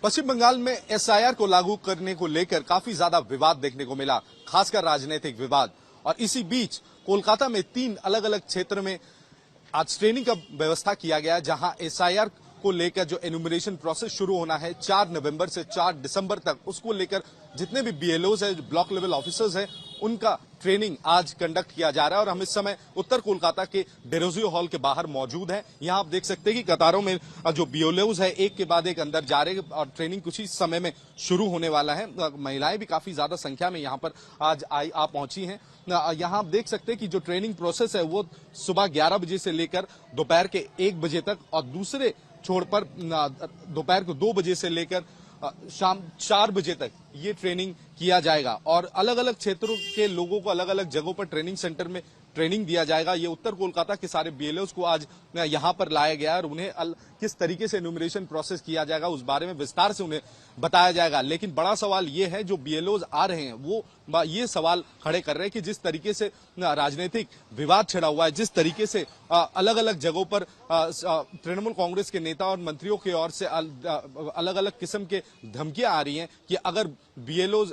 पश्चिम बंगाल में एसआईआर को लागू करने को लेकर काफी ज्यादा विवाद देखने को मिला, खासकर राजनीतिक विवाद। और इसी बीच कोलकाता में 3 अलग अलग क्षेत्र में आज ट्रेनिंग का व्यवस्था किया गया, जहां एसआईआर को लेकर जो एनुमरेशन प्रोसेस शुरू होना है 4 नवंबर से 4 दिसंबर तक, उसको लेकर जितने भी बीएलओज है, ब्लॉक लेवल ऑफिसर्स हैं, उनका ट्रेनिंग आज कंडक्ट किया जा रहा है। और हम इस समय उत्तर कोलकाता के डेरोजियो हॉल के बाहर मौजूद हैं। यहां आप देख सकते हैं कि कतारों में जो बीएलओज है एक के बाद एक अंदर जा रहे हैं और ट्रेनिंग कुछ ही समय में शुरू होने वाला है। महिलाएं भी काफी ज्यादा संख्या में यहां पर आज आ पहुंची हैं। यहां आप देख सकते हैं कि जो ट्रेनिंग प्रोसेस है वो सुबह 11 बजे से लेकर दोपहर के 1 बजे तक, और दूसरे छोड़ पर दोपहर को 2 बजे से लेकर शाम 4 बजे तक ये ट्रेनिंग किया जाएगा। और अलग अलग क्षेत्रों के लोगों को अलग अलग जगहों पर ट्रेनिंग सेंटर में ट्रेनिंग दिया जाएगा। ये उत्तर कोलकाता के सारे बीएलओज को आज यहां पर लाया गया है और उन्हें किस तरीके से एनुमरेशन प्रोसेस किया जाएगा उस बारे में विस्तार से उन्हें बताया जाएगा। लेकिन बड़ा सवाल ये है, जो बीएलओज आ रहे हैं वो ये सवाल खड़े कर रहे हैं कि जिस तरीके से राजनीतिक विवाद छिड़ा हुआ है, जिस तरीके से अलग अलग जगहों पर तृणमूल कांग्रेस के नेता और मंत्रियों की ओर से अलग अलग किस्म के धमकियां आ रही हैं कि अगर बीएलओज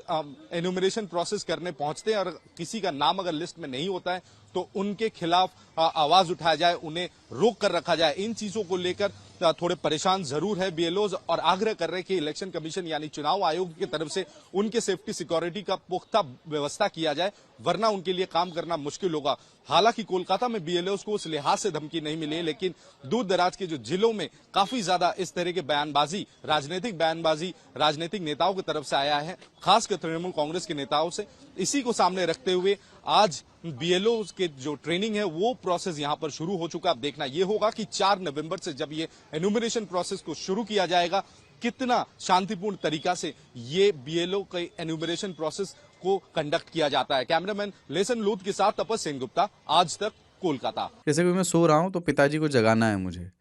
एनुमरेशन प्रोसेस करने पहुंचते हैं और किसी का नाम अगर लिस्ट में नहीं होता है तो उनके खिलाफ आवाज उठाया जाए, उन्हें रोक कर रखा जाए। इन चीजों को लेकर थोड़े परेशान जरूर है बीएलओज और आग्रह कर रहे हैं कि इलेक्शन कमीशन यानी चुनाव आयोग की तरफ से उनके सेफ्टी सिक्योरिटी का पुख्ता व्यवस्था किया जाए, वरना उनके लिए काम करना मुश्किल होगा। हालांकि कोलकाता में बीएलओज को उस लिहाज से धमकी नहीं मिली है, लेकिन दूर दराज के जो जिलों में काफी ज्यादा इस तरह के बयानबाजी, राजनीतिक नेताओं की तरफ से आया है, खासकर तृणमूल कांग्रेस के नेताओं से। इसी को सामने रखते हुए आज बीएलओ के जो ट्रेनिंग है वो प्रोसेस यहां पर शुरू हो चुका है। अब देखना यह होगा कि 4 नवंबर से जब ये एनुमरेशन प्रोसेस को शुरू किया जाएगा, कितना शांतिपूर्ण तरीका से ये बीएलओ के एनुमरेशन प्रोसेस को कंडक्ट किया जाता है। कैमरामैन लेसन लूथ के साथ तपस सेन गुप्ता, आज तक, कोलकाता। जैसे कि मैं सो रहा हूँ तो पिताजी को जगाना है मुझे,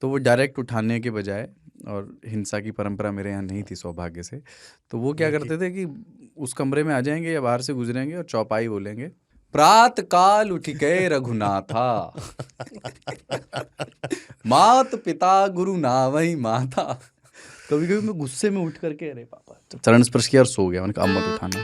तो वो डायरेक्ट उठाने के बजाय, और हिंसा की परंपरा मेरे यहाँ नहीं थी सौभाग्य से, तो वो क्या करते थे कि उस कमरे में आ जाएंगे या बाहर से गुजरेंगे और चौपाई बोलेंगे, प्रात काल उठिके रघुनाथा मात पिता गुरु नावही माता। कभी कभी मैं गुस्से में उठ करके अरे पापा चरण स्पर्श किया और सो गया। मैंने कहा अब मत उठाना।